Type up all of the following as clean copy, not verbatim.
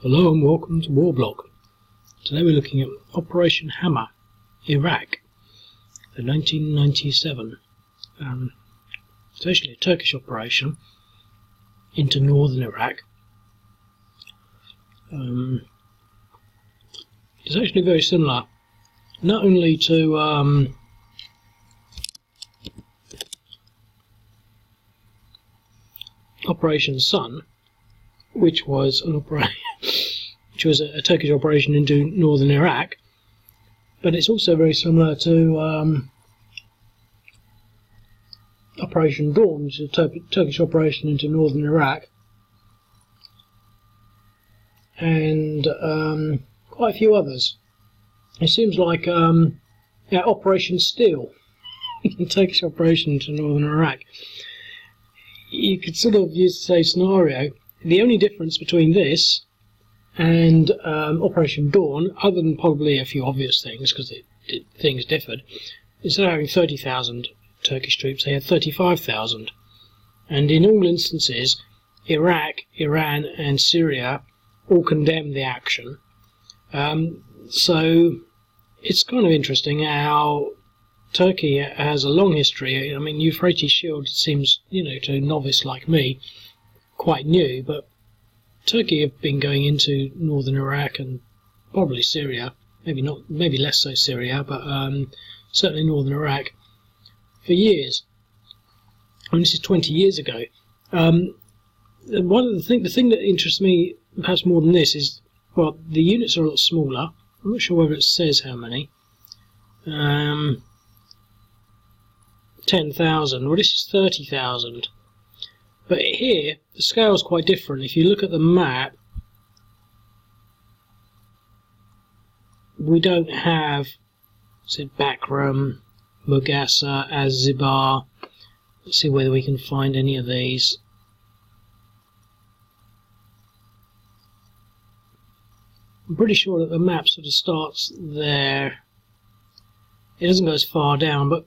Hello and welcome to Warblog. Today we're looking at Operation Hammer, Iraq, the 1997. It's actually a Turkish operation into northern Iraq. It's actually very similar, not only to Operation Sun, which was a Turkish operation into northern Iraq, but it's also very similar to Operation Dawn, which is a Turkish operation into northern Iraq, and quite a few others. It seems like Operation Steel, a Turkish operation into northern Iraq. You could sort of use the same scenario. The only difference between this and Operation Dawn, other than probably a few obvious things, because things differed, instead of having 30,000 Turkish troops, they had 35,000. And in all instances, Iraq, Iran and Syria all condemned the action. So it's kind of interesting how Turkey has a long history. I mean, Euphrates Shield seems, to a novice like me, quite new, but Turkey have been going into northern Iraq and probably Syria, maybe less so Syria, but certainly northern Iraq for years. I mean, this is 20 years ago. The thing that interests me perhaps more than this is, well, the units are a lot smaller. I'm not sure whether it says how many. 10,000. Well, this is 30,000. But here, the scale is quite different. If you look at the map, we don't have, Bakram, Mogassa, Az-Zibar. Let's see whether we can find any of these. I'm pretty sure that the map sort of starts there. It doesn't go as far down, but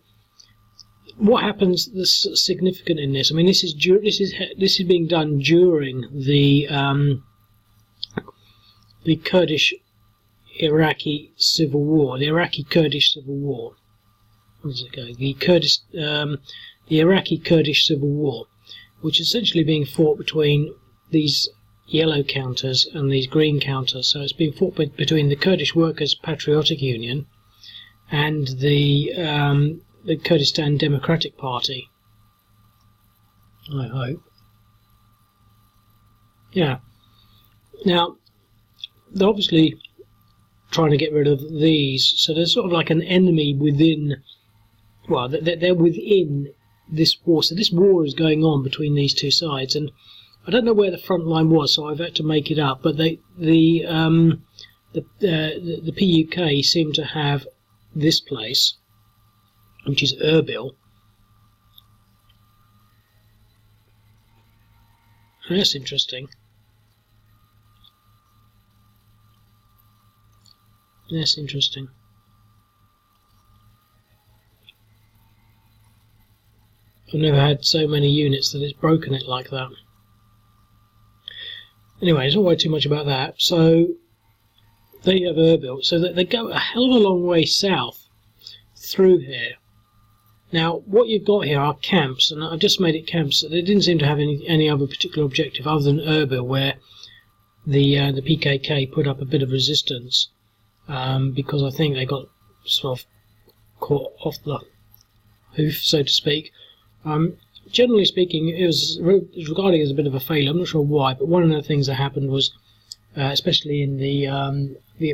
what happens that's significant in this? I mean, this is being done during the Kurdish Iraqi Civil War, the Iraqi Kurdish Civil War. How does it go? The Iraqi Kurdish Civil War, which is essentially being fought between these yellow counters and these green counters. So it's being fought between the Kurdish Workers Patriotic Union and the Kurdistan Democratic Party, I hope. Yeah. Now, they're obviously trying to get rid of these, so there's sort of like an enemy within, well, they're within this war. So this war is going on between these two sides, and I don't know where the front line was, so I've had to make it up, but the PUK seem to have this place, which is Erbil. That's interesting. That's interesting. I've never had so many units that it's broken it like that. Anyway, it's not worry too much about that. So, there you have Erbil. So that they go a hell of a long way south through here. Now, what you've got here are camps, and I've just made it camps. They didn't seem to have any other particular objective other than Erbil, where the PKK put up a bit of resistance, because I think they got sort of caught off the hoof, so to speak. Generally speaking, it was regarded as a bit of a failure. I'm not sure why, but one of the things that happened was, especially in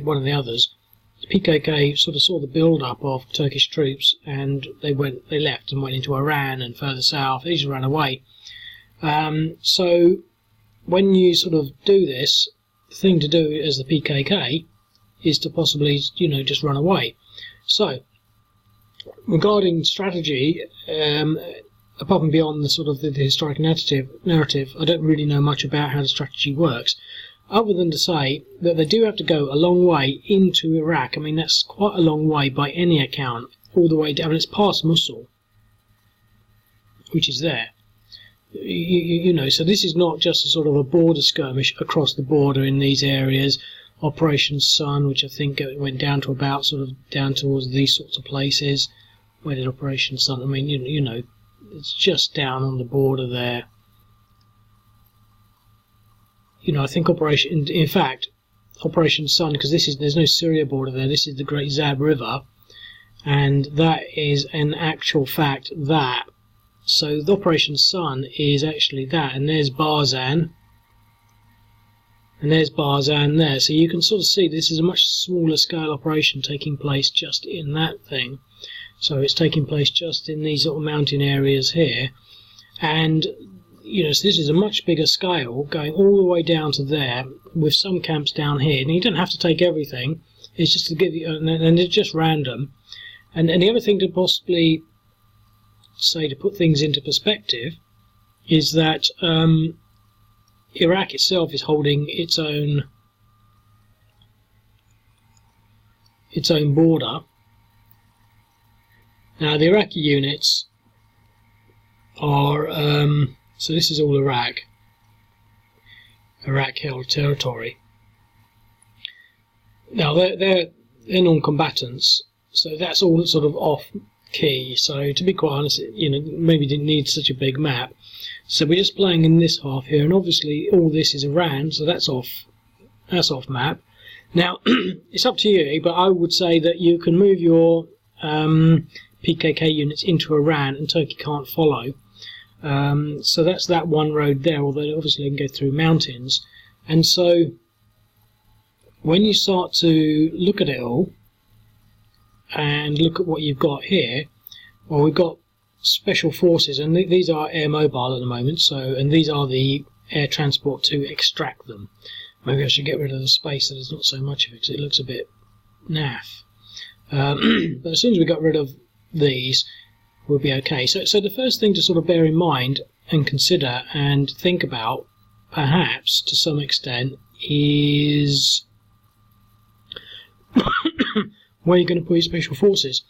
one of the others, the PKK sort of saw the build-up of Turkish troops, and they left and went into Iran and further south. They just ran away. So when you sort of do this, the thing to do as the PKK is to possibly, just run away. So regarding strategy, above and beyond the sort of the historic narrative, I don't really know much about how the strategy works, other than to say that they do have to go a long way into Iraq. I mean, that's quite a long way by any account, all the way down. It's past Mosul, which is there. You know, so this is not just a sort of a border skirmish across the border in these areas. Operation Sun, which I think went down to about sort of down towards these sorts of places. Where did Operation Sun? I mean, you know, it's just down on the border there. You know, I think in fact, Operation Sun, because there's no Syria border there. This is the Great Zab River, and that is an actual fact that. So the Operation Sun is actually that, and there's Barzan, and there's Barzan there. So you can sort of see this is a much smaller scale operation taking place just in that thing. So it's taking place just in these little mountain areas here, and you know, so this is a much bigger scale going all the way down to there with some camps down here. And you don't have to take everything. It's just to give you, and it's just random. And the other thing to possibly say to put things into perspective is that Iraq itself is holding its own border. Now the Iraqi units are so this is all Iraq held territory. Now they're non-combatants, so that's all sort of off key. So to be quite honest, you know, maybe didn't need such a big map. So we're just playing in this half here, and obviously all this is Iran, so that's off map. Now it's up to you, but I would say that you can move your PKK units into Iran, and Turkey can't follow. So that's that one road there, although obviously they can go through mountains. And so when you start to look at it all and look at what you've got here, well, we've got special forces, and these are air mobile at the moment, so, and these are the air transport to extract them. Maybe I should get rid of the space so there's not so much of it, because it looks a bit naff. But as soon as we got rid of these, we'll be okay. So the first thing to sort of bear in mind and consider and think about, perhaps to some extent, is where you're going to put your special forces.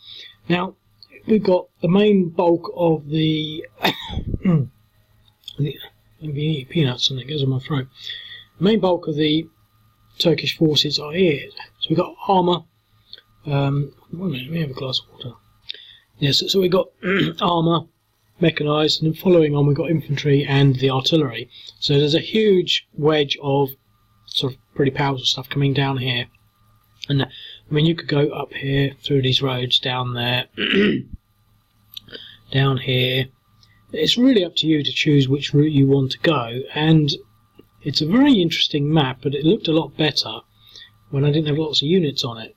Now, we've got the main bulk of the peanuts, and it goes on my throat. The main bulk of the Turkish forces are here. So we've got armour. Wait a minute, let me have a glass of water. Yes, so we've got armour, mechanised, and then following on we've got infantry and the artillery. So there's a huge wedge of sort of pretty powerful stuff coming down here. And I mean, you could go up here through these roads, down there, down here. It's really up to you to choose which route you want to go. And it's a very interesting map, but it looked a lot better when I didn't have lots of units on it,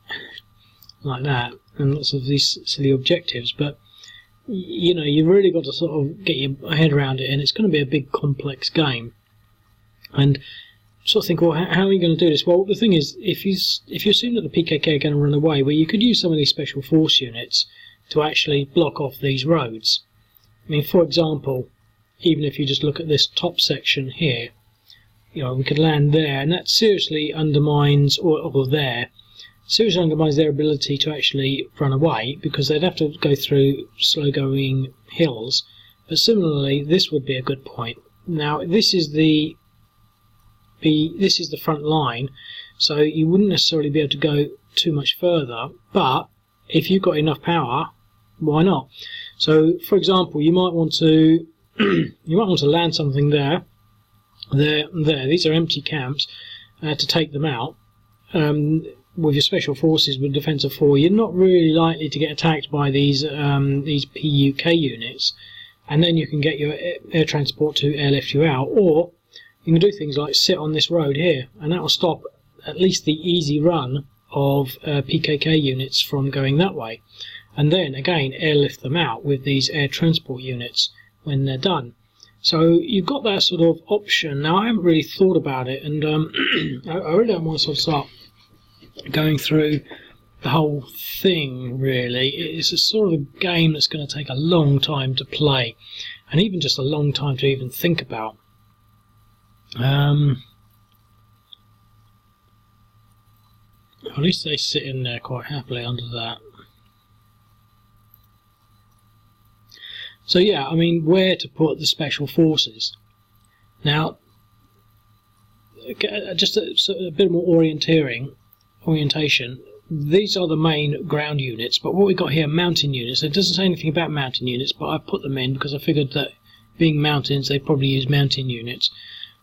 like that, and lots of these silly objectives. But you know, you've really got to sort of get your head around it, and it's going to be a big, complex game. And sort of think, well, how are you going to do this? Well, the thing is, if you assume that the PKK are going to run away, well, you could use some of these special force units to actually block off these roads. I mean, for example, even if you just look at this top section here, you know, we could land there, and that seriously undermines, or there, seriously undermines their ability to actually run away, because they'd have to go through slow-going hills. But similarly, this would be a good point. Now, this is the front line, so you wouldn't necessarily be able to go too much further, but if you've got enough power, why not? So, for example, you might want to land something there. These are empty camps to take them out. With your special forces with defence of 4, you're not really likely to get attacked by these PUK units, and then you can get your air transport to airlift you out, or you can do things like sit on this road here, and that will stop at least the easy run of PKK units from going that way, and then again airlift them out with these air transport units when they're done. So you've got that sort of option. Now, I haven't really thought about it, and I really don't want to sort of start going through the whole thing, really. It's a sort of a game that's going to take a long time to play, and even just a long time to even think about. At least they sit in there quite happily under that. So yeah, I mean, where to put the special forces? Now, just a bit more orientation. These are the main ground units, but what we've got here, mountain units. It doesn't say anything about mountain units, but I put them in because I figured that being mountains, they probably use mountain units.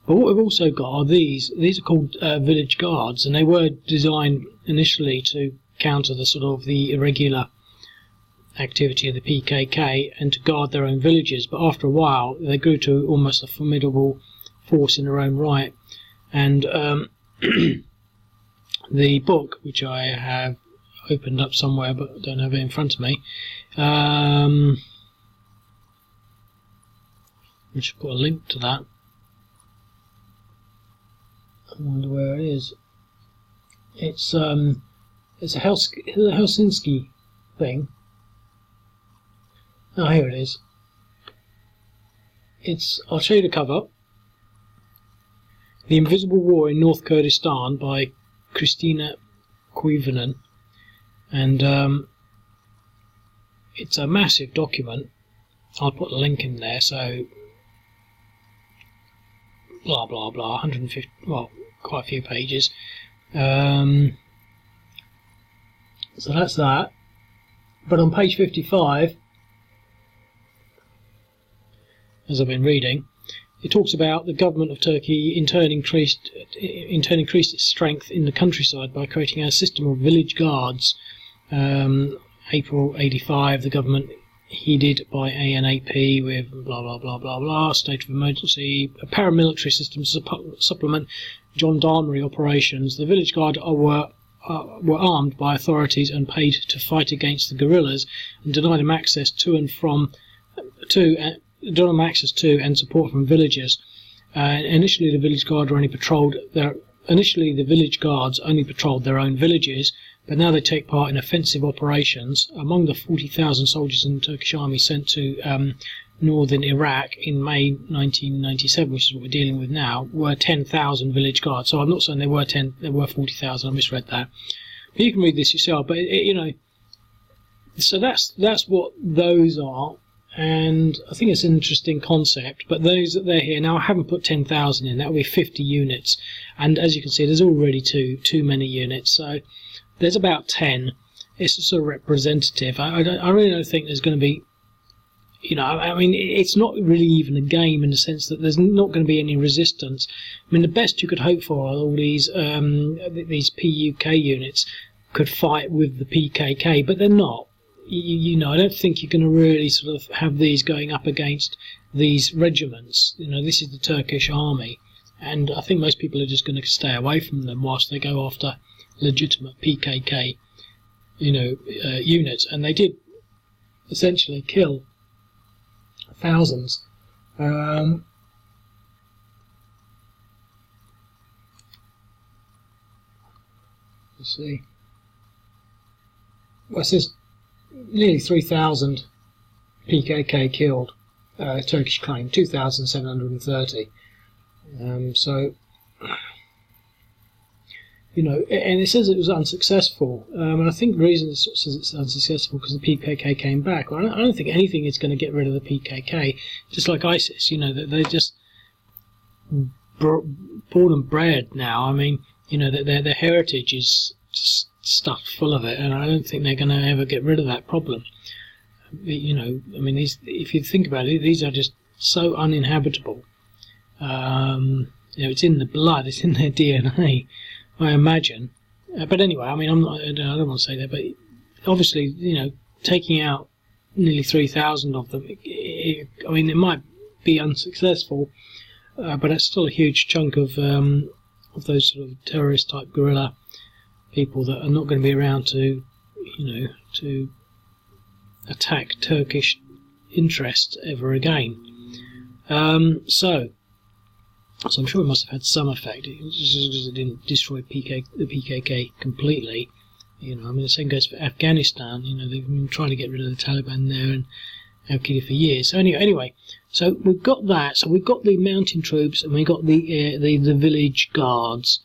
But what we've also got are these. These are called village guards, and they were designed initially to counter the sort of the irregular activity of the PKK and to guard their own villages. But after a while, they grew to almost a formidable force in their own right. And the book, which I have opened up somewhere but don't have it in front of me, I should put a link to that. I wonder where it is. It's a Helsinki thing. Oh, here it is. I'll show you the cover. The Invisible War in North Kurdistan by Kristina Kuivanen, and it's a massive document. I'll put a link in there. So blah blah blah, 150, well, quite a few pages. So that's that. But on page 55, as I've been reading, it talks about the government of Turkey in turn increased its strength in the countryside by creating a system of village guards. April 85, the government headed by ANAP with blah blah blah blah blah, state of emergency, a paramilitary system to supplement gendarmerie operations. The village guard were armed by authorities and paid to fight against the guerrillas and denied them access to and support from villagers. Initially, the village guards only patrolled their own villages, but now they take part in offensive operations. Among the 40,000 soldiers in the Turkish army sent to northern Iraq in May 1997, which is what we're dealing with now, were 10,000 village guards. So I'm not saying there were 40,000. I misread that. But you can read this yourself. But so that's what those are. And I think it's an interesting concept, but those that they're here now, I haven't put 10,000 in. That will be 50 units, and as you can see, there's already too many units. So there's about 10. It's a sort of representative. I really don't think there's going to be, I mean, it's not really even a game in the sense that there's not going to be any resistance. I mean, the best you could hope for are all these PUK units could fight with the PKK, but they're not. I don't think you're going to really sort of have these going up against these regiments. This is the Turkish army, and I think most people are just going to stay away from them whilst they go after legitimate PKK, units. And they did essentially kill thousands. Let's see. Well, it says nearly 3,000 PKK killed, Turkish claim, 2,730. So, and it says it was unsuccessful. And I think the reason it says it's unsuccessful because the PKK came back. Well, I don't think anything is going to get rid of the PKK, just like ISIS, they're just born and bred now. I mean, their heritage is just stuffed full of it, and I don't think they're going to ever get rid of that problem. I mean, if you think about it, these are just so uninhabitable. It's in the blood, it's in their DNA, I imagine. But anyway, I mean, I don't want to say that, but obviously, taking out nearly 3,000 of them, it might be unsuccessful, but it's still a huge chunk of those sort of terrorist type guerrilla people that are not going to be around to attack Turkish interests ever again. So I'm sure it must have had some effect. Just because it didn't destroy the PKK completely. The same goes for Afghanistan. They've been trying to get rid of the Taliban there and Al-Qaeda for years. So anyway, so we've got that. So we've got the mountain troops and we've got the village guards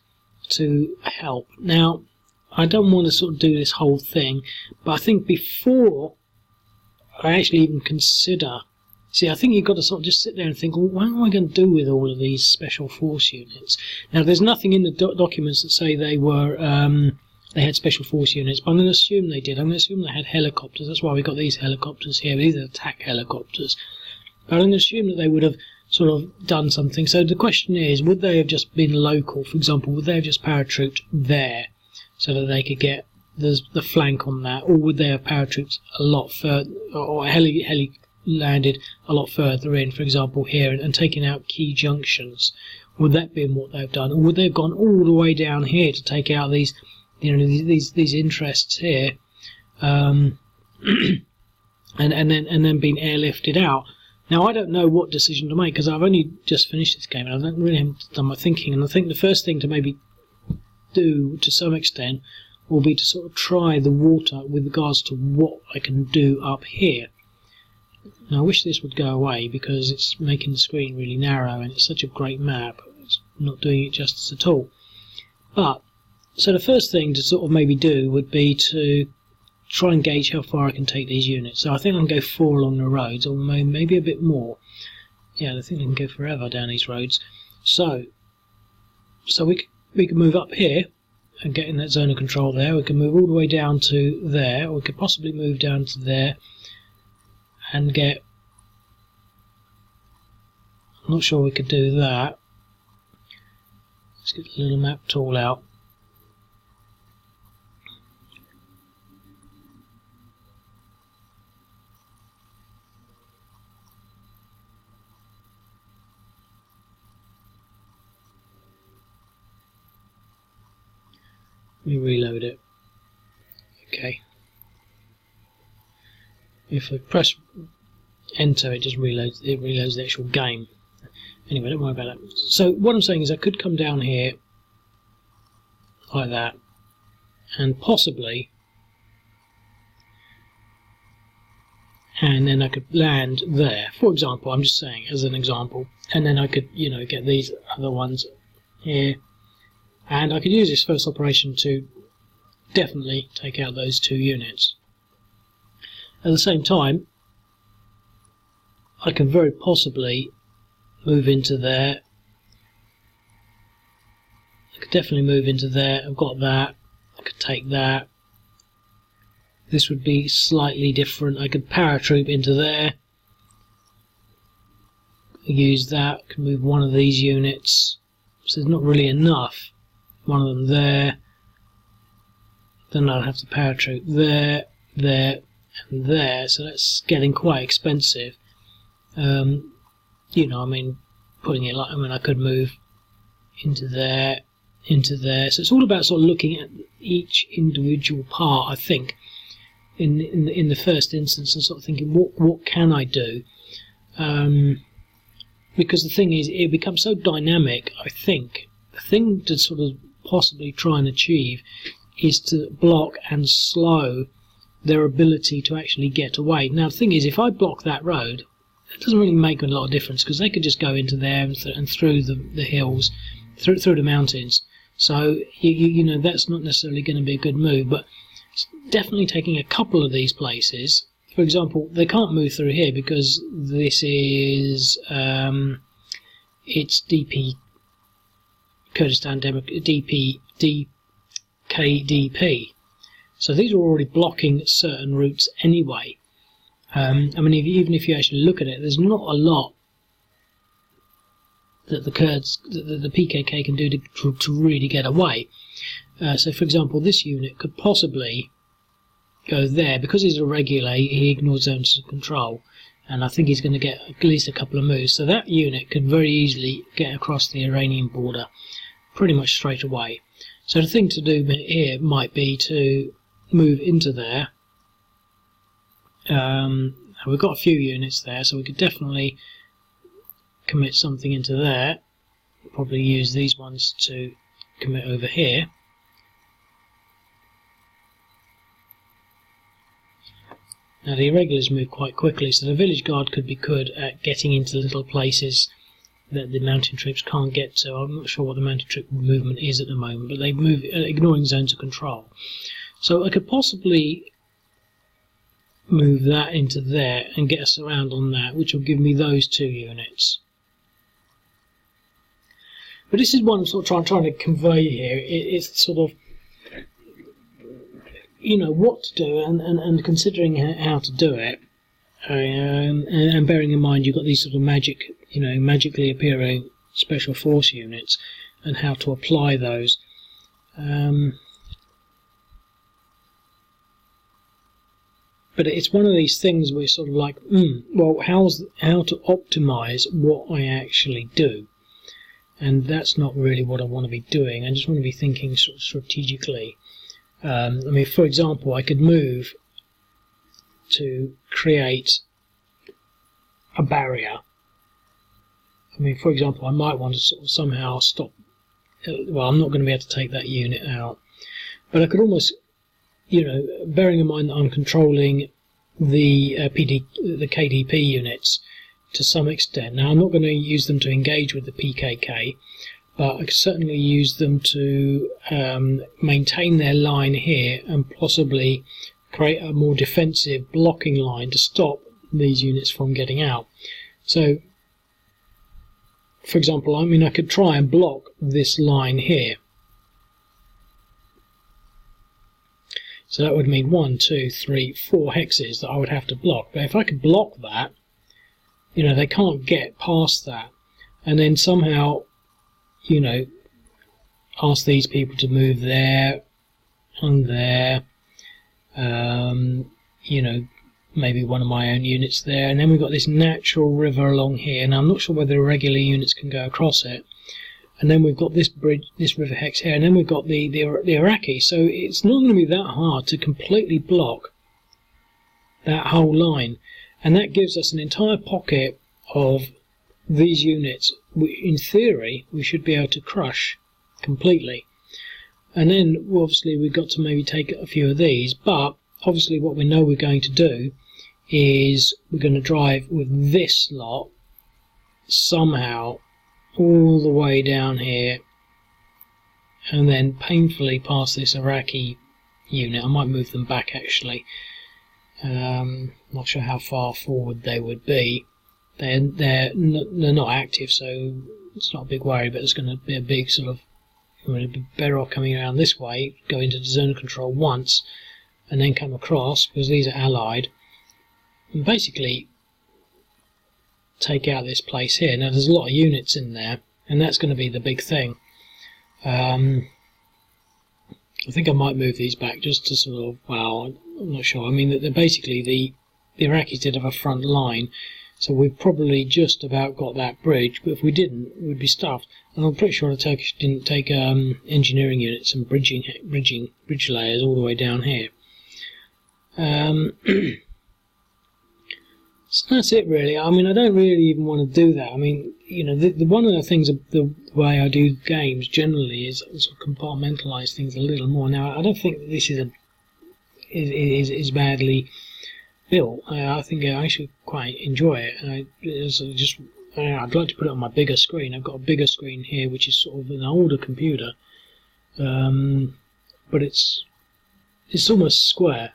to help. Now, I don't want to sort of do this whole thing, but I think before I actually even consider See, I think you've got to sort of just sit there and think, well, what am I going to do with all of these special force units? Now, there's nothing in the documents that say they were they had special force units, but I'm going to assume they did. I'm going to assume they had helicopters. That's why we got these helicopters here. These are attack helicopters. But I'm going to assume that they would have sort of done something. So the question is, would they have just been local? For example, would they have just paratrooped there so that they could get the flank on that, or would they have paratrooped a lot further, or heli landed a lot further in, for example here, and taken out key junctions? Would that be what they've done, or would they have gone all the way down here to take out these, these interests here, and then been airlifted out? Now, I don't know what decision to make, because I've only just finished this game and I don't really have done my thinking, and I think the first thing to maybe do to some extent will be to sort of try the water with regards to what I can do up here. Now, I wish this would go away because it's making the screen really narrow and it's such a great map. It's not doing it justice at all. But, so the first thing to sort of maybe do would be to try and gauge how far I can take these units. So I think I can go 4 along the roads, or maybe a bit more. Yeah, I think I can go forever down these roads. So we can move up here and get in that zone of control there. We can move all the way down to there, or we could possibly move down to there and get... I'm not sure we could do that. Let's get the little map tool out. Let me reload it. Okay. If I press enter, it just reloads. It reloads the actual game. Anyway, don't worry about that. So what I'm saying is, I could come down here like that, and possibly, and then I could land there. For example, I'm just saying as an example, and then I could, get these other ones here. And I could use this first operation to definitely take out those 2 units. At the same time, I can very possibly move into there. I could definitely move into there. I've got that. I could take that. This would be slightly different. I could paratroop into there. Use that. I could move one of these units. So there's not really enough. One of them there, then I'll have to paratroop there, there, and there, so that's getting quite expensive. Putting it like, I could move into there, so it's all about sort of looking at each individual part, I think, in the first instance, and sort of thinking, what can I do? Because the thing is, it becomes so dynamic, I think. The thing to sort of possibly try and achieve is to block and slow their ability to actually get away. Now, the thing is, if I block that road, it doesn't really make a lot of difference, because they could just go into there and through the hills, through the mountains. So that's not necessarily going to be a good move, but it's definitely taking a couple of these places. For example, they can't move through here because this is it's DP. Kurdistan DP, KDP. So these are already blocking certain routes anyway. Even if you actually look at it, there's not a lot that the Kurds, the PKK can do to really get away. So, for example, this unit could possibly go there. Because he's irregular, he ignores zones of control, and I think he's going to get at least a couple of moves. So that unit could very easily get across the Iranian border pretty much straight away. So the thing to do here might be to move into there. We've got a few units there, so we could definitely commit something into there. Probably use these ones to commit over here. Now the irregulars move quite quickly, so the village guard could be good at getting into little places that the mountain troops can't get to. I'm not sure what the mountain troop movement is at the moment, but they move ignoring zones of control. So I could possibly move that into there and get us around on that, which will give me those 2 units. But this is what I'm sort of trying to convey here. It's sort of, what to do and considering how to do it, and bearing in mind you've got these sort of magically appearing special force units and how to apply those. But it's one of these things where it's sort of like, well, how to optimize what I actually do. And that's not really what I want to be doing. I just want to be thinking sort of strategically. I mean, for example, I could move to create a barrier. I mean, for example, I might want to sort of somehow stop. Well, I'm not going to be able to take that unit out, but I could almost, bearing in mind that I'm controlling the KDP units to some extent. Now, I'm not going to use them to engage with the PKK, but I could certainly use them to maintain their line here and possibly create a more defensive blocking line to stop these units from getting out. So, for example, I could try and block this line here. So that would mean 1, 2, 3, 4 hexes that I would have to block. But if I could block that, they can't get past that. And then somehow, ask these people to move there and there. Maybe one of my own units there. And then we've got this natural river along here. And I'm not sure whether regular units can go across it. And then we've got this bridge, this river hex here, and then we've got the Iraqi. So it's not going to be that hard to completely block that whole line, and that gives us an entire pocket of these units. In theory, we should be able to crush completely. And then obviously we've got to maybe take a few of these. But obviously, what we know we're going to do is we're going to drive with this lot somehow all the way down here and then painfully past this Iraqi unit. I might move them back actually. Not sure how far forward they would be. They're not active, so it's not a big worry, but it's going to be a big sort of, it'd be better off coming around this way, go into the zone of control once and then come across, because these are allied, and basically take out this place here. Now there's a lot of units in there, and that's going to be the big thing. I think I might move these back just to sort of, well, I'm not sure. I mean, they're basically the Iraqis did have a front line, so we've probably just about got that bridge, but if we didn't, we'd be stuffed. And I'm pretty sure the Turkish didn't take engineering units and bridge layers all the way down here. So that's it really. I mean, I don't really even want to do that. I mean, one of the things, the way I do games generally is sort of compartmentalise things a little more. Now, I don't think that this is badly built. I think I actually quite enjoy it. I'd like to put it on my bigger screen. I've got a bigger screen here, which is sort of an older computer, but it's almost square.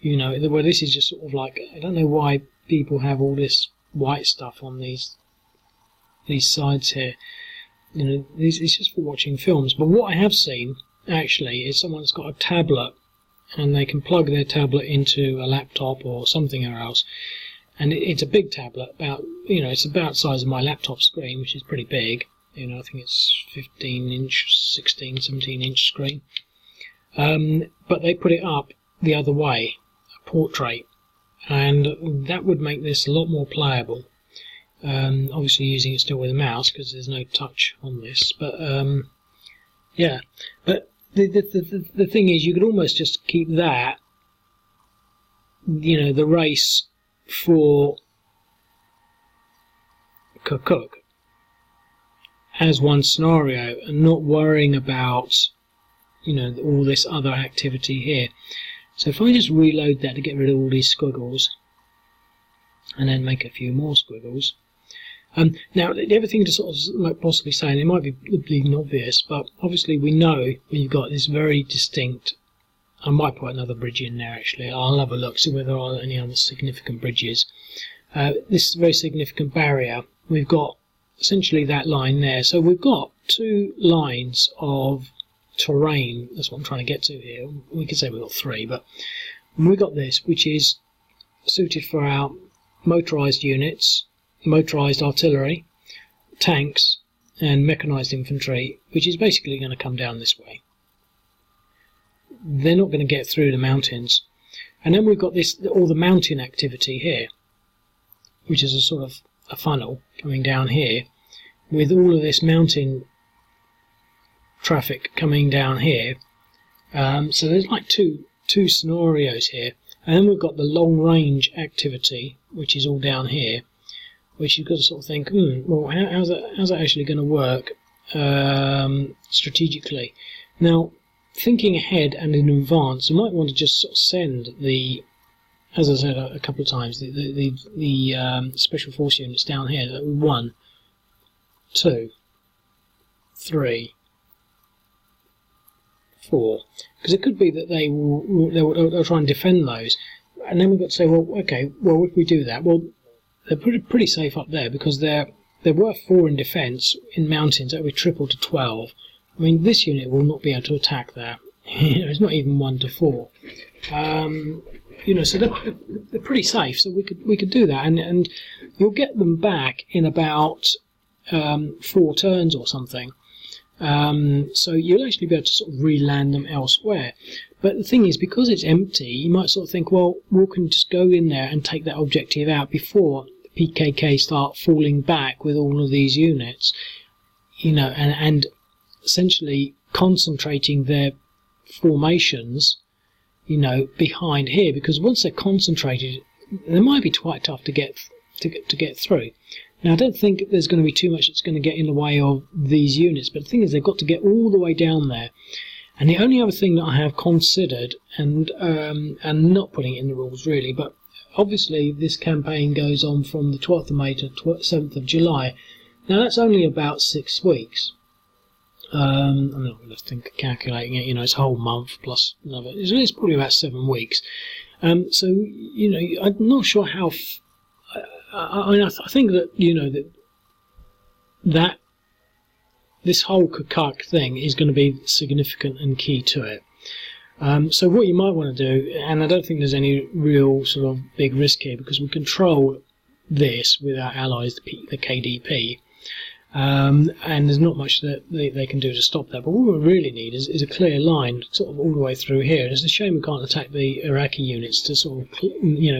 Where this is just sort of like, I don't know why people have all this white stuff on these sides here. It's just for watching films. But what I have seen actually is someone that's got a tablet, and they can plug their tablet into a laptop or something else, and it's a big tablet, it's about the size of my laptop screen, which is pretty big. I think it's 15-inch, 16, 17-inch screen. But they put it up the other way, a portrait, and that would make this a lot more playable. Obviously using it still with a mouse because there's no touch on this, but yeah. But the thing is, you could almost just keep that, the race for Kirkuk as one scenario, and not worrying about all this other activity here. So if I just reload that to get rid of all these squiggles, and then make a few more squiggles. Now, the other thing to sort of possibly say, and it might be bleeding obvious, but obviously we know we've got this very distinct I might put another bridge in there actually. I'll have a look, see whether there are any other significant bridges. This is a very significant barrier. We've got essentially that line there. So we've got two lines of terrain. That's what I'm trying to get to here. We could say we've got three, but we've got this, which is suited for our motorised units, motorised artillery, tanks, and mechanised infantry, which is basically going to come down this way. They're not going to get through the mountains. And then we've got this, all the mountain activity here, which is a sort of a funnel coming down here, with all of this mountain traffic coming down here. So there's like two scenarios here. And then we've got the long range activity, which is all down here, which you've got to sort of think, well, how's that actually going to work strategically? Now, thinking ahead and in advance, you might want to just sort of send the, as I said a couple of times, the special force units down here. 1, 2, 3, 4, because it could be that they'll try and defend those, and then we've got to say, well, okay, well, if we do that, well, they're pretty safe up there because they're worth 4 in defence in mountains. That would triple to 12. I mean, this unit will not be able to attack there. It's not even 1 to 4. So they're pretty safe. So we could do that, and you'll get them back in about 4 turns or something. So you'll actually be able to sort of re-land them elsewhere. But the thing is, because it's empty, you might sort of think, well, we can just go in there and take that objective out before the PKK start falling back with all of these units, and essentially concentrating their formations, behind here, because once they're concentrated, they might be quite tough to get through. Now, I don't think there's going to be too much that's going to get in the way of these units, but the thing is, they've got to get all the way down there. And the only other thing that I have considered, and not putting it in the rules really, but obviously this campaign goes on from the 12th of May to 7th of July. Now, that's only about 6 weeks. I'm not going to think of calculating it, it's a whole month plus another. It's probably about 7 weeks. So, I'm not sure how. I think that, that this whole Kirkuk thing is going to be significant and key to it. So what you might want to do, and I don't think there's any real sort of big risk here because we control this with our allies, the KDP, and there's not much that they can do to stop that. But what we really need is a clear line sort of all the way through here. It's a shame we can't attack the Iraqi units to sort of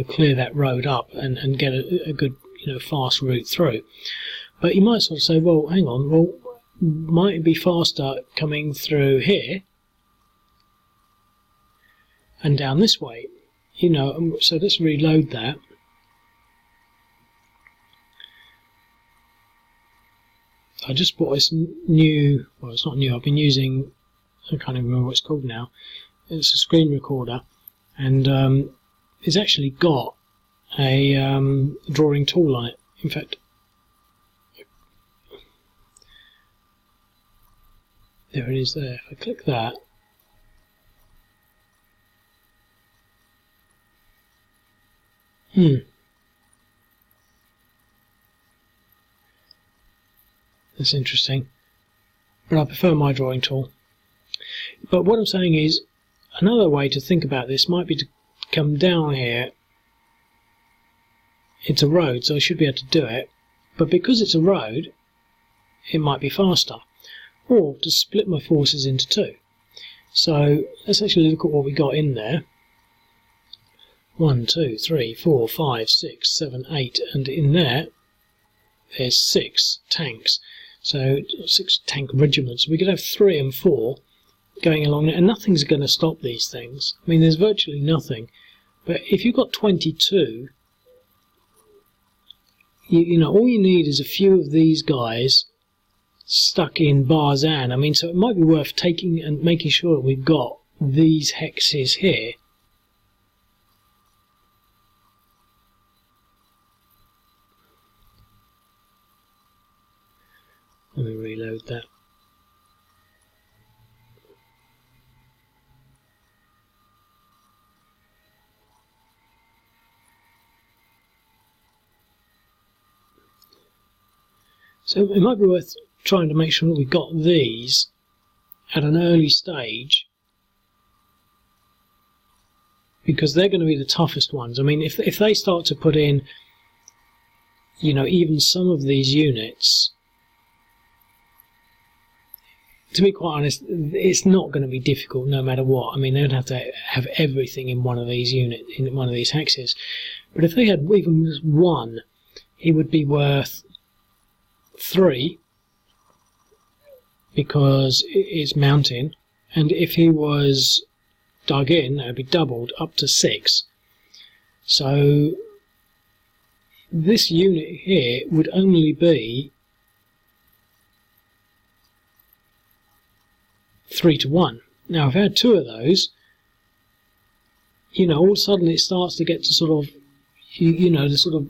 clear that road up and get a good fast route through. But you might sort of say, well, hang on, well, might it be faster coming through here and down this way? So let's reload that. I just bought this new, well, it's not new, I've been using, I can't even remember what it's called now. It's a screen recorder, and it's actually got a drawing tool on it. In fact, there it is there. If I click that, that's interesting, but I prefer my drawing tool. But what I'm saying is, another way to think about this might be to come down here. It's a road, so I should be able to do it, but because it's a road, it might be faster. Or to split my forces into 2. So let's actually look at what we got in there. 1, 2, 3, 4, 5, 6, 7, 8, and in there's 6 tanks. So 6 tank regiments. We could have 3 and 4 going along there, and nothing's going to stop these things. I mean, there's virtually nothing. But if you've got 22, all you need is a few of these guys stuck in Barzan. I mean, so it might be worth taking and making sure that we've got these hexes here. Let me reload that. So it might be worth trying to make sure that we've got these at an early stage, because they're going to be the toughest ones. I mean, if they start to put in, you know, even some of these units, to be quite honest, it's not going to be difficult no matter what. I mean, they would have to have everything in one of these units, in one of these hexes. But if they had even just one, it would be worth 3, because it's mountain, and if he was dug in, that would be doubled up to 6. So this unit here would only be 3 to 1. Now, if I had 2 of those, you know, all of a sudden it starts to get to sort of, you know, the sort of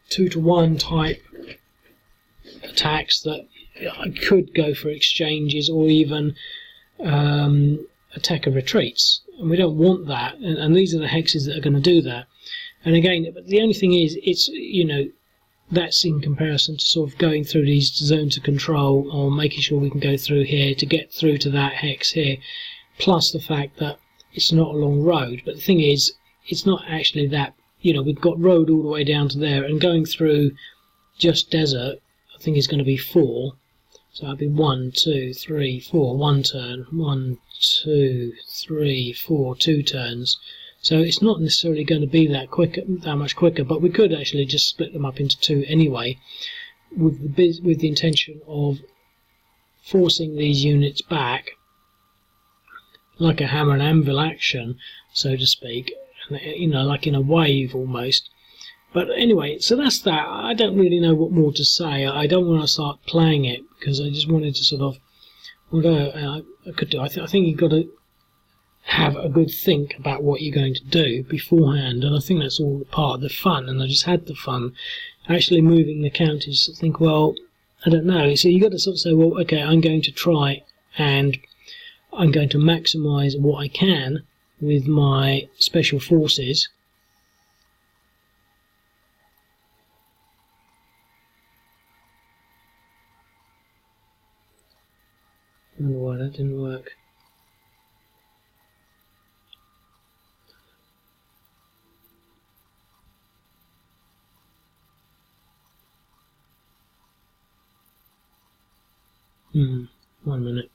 2 to 1 type attacks that could go for exchanges or even attack of retreats, and we don't want that. And these are the hexes that are going to do that. And again, but the only thing is, it's, you know, that's in comparison to sort of going through these zones of control, or making sure we can go through here to get through to that hex here, plus the fact that it's not a long road. But the thing is, it's not actually that, you know, we've got road all the way down to there, and going through just desert, I think is going to be 4. So that'd be 1, 2, 3, 4, 1 turn, 1, 2, 3, 4, 2 turns. So it's not necessarily going to be that much quicker, but we could actually just split them up into 2 anyway, with the intention of forcing these units back, like a hammer and anvil action, so to speak, you know, like in a wave almost. But anyway, so that's that. I don't really know what more to say. I don't want to start playing it, because I just wanted to sort of, although I could do, I think you've got to have a good think about what you're going to do beforehand, and I think that's all part of the fun. And I just had the fun actually moving the counties to think, well, I don't know. So you've got to sort of say, well, okay, I'm going to try and I'm going to maximise what I can with my special forces. I don't know why that didn't work. One minute.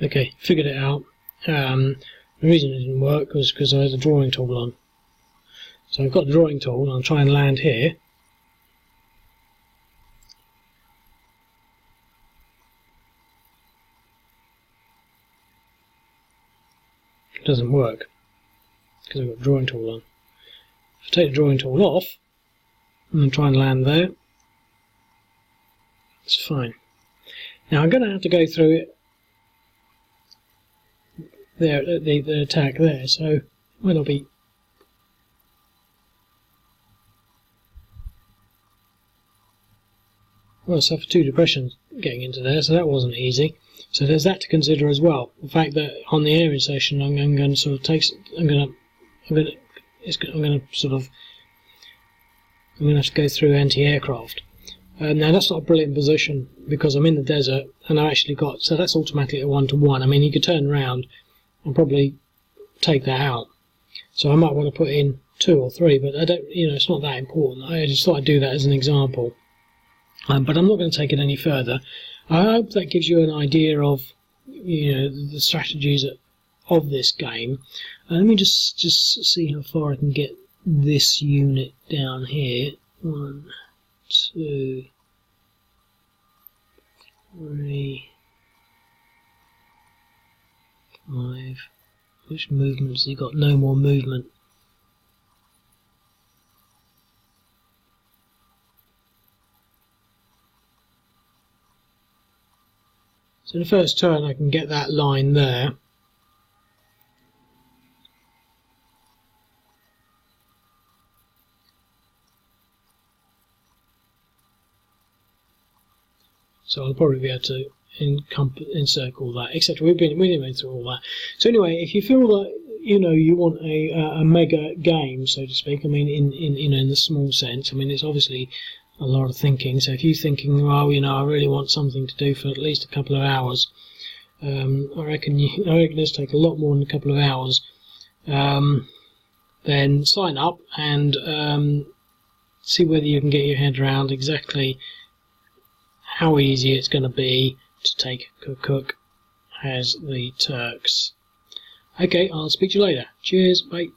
Okay, figured it out. The reason it didn't work was because I had the drawing tool on. So I've got the drawing tool, and I'll try and land here. It doesn't work because I've got the drawing tool on. If I take the drawing tool off and then try and land there, it's fine. Now I'm going to have to go through it there, the attack there, so it'll be well, so for 2 depressions getting into there, so that wasn't easy. So there's that to consider as well. The fact that on the air insertion, I'm going to sort of take, I'm going to have to go through anti-aircraft. Now that's not a brilliant position because I'm in the desert and I've actually got, so that's automatically a 1-to-1. I mean, you could turn around and probably take that out. So I might want to put in 2 or 3, but I don't, you know, it's not that important. I just thought I'd do that as an example. But I'm not going to take it any further. I hope that gives you an idea of, you know, the strategies of this game. Let me just see how far I can get this unit down here. 1, 2, 3, 5. Which movements? You've got no more movement. So the first turn I can get that line there. So I'll probably be able to encircle that, etc. We didn't go through all that. So anyway, if you feel that, you know, you want a mega game, so to speak, I mean, in the small sense, I mean, it's obviously a lot of thinking. So if you're thinking, well, I really want something to do for at least a couple of hours, I reckon this take a lot more than a couple of hours. Then sign up and see whether you can get your head around exactly how easy it's going to be to take Kirkuk as the Turks. Okay, I'll speak to you later. Cheers, bye.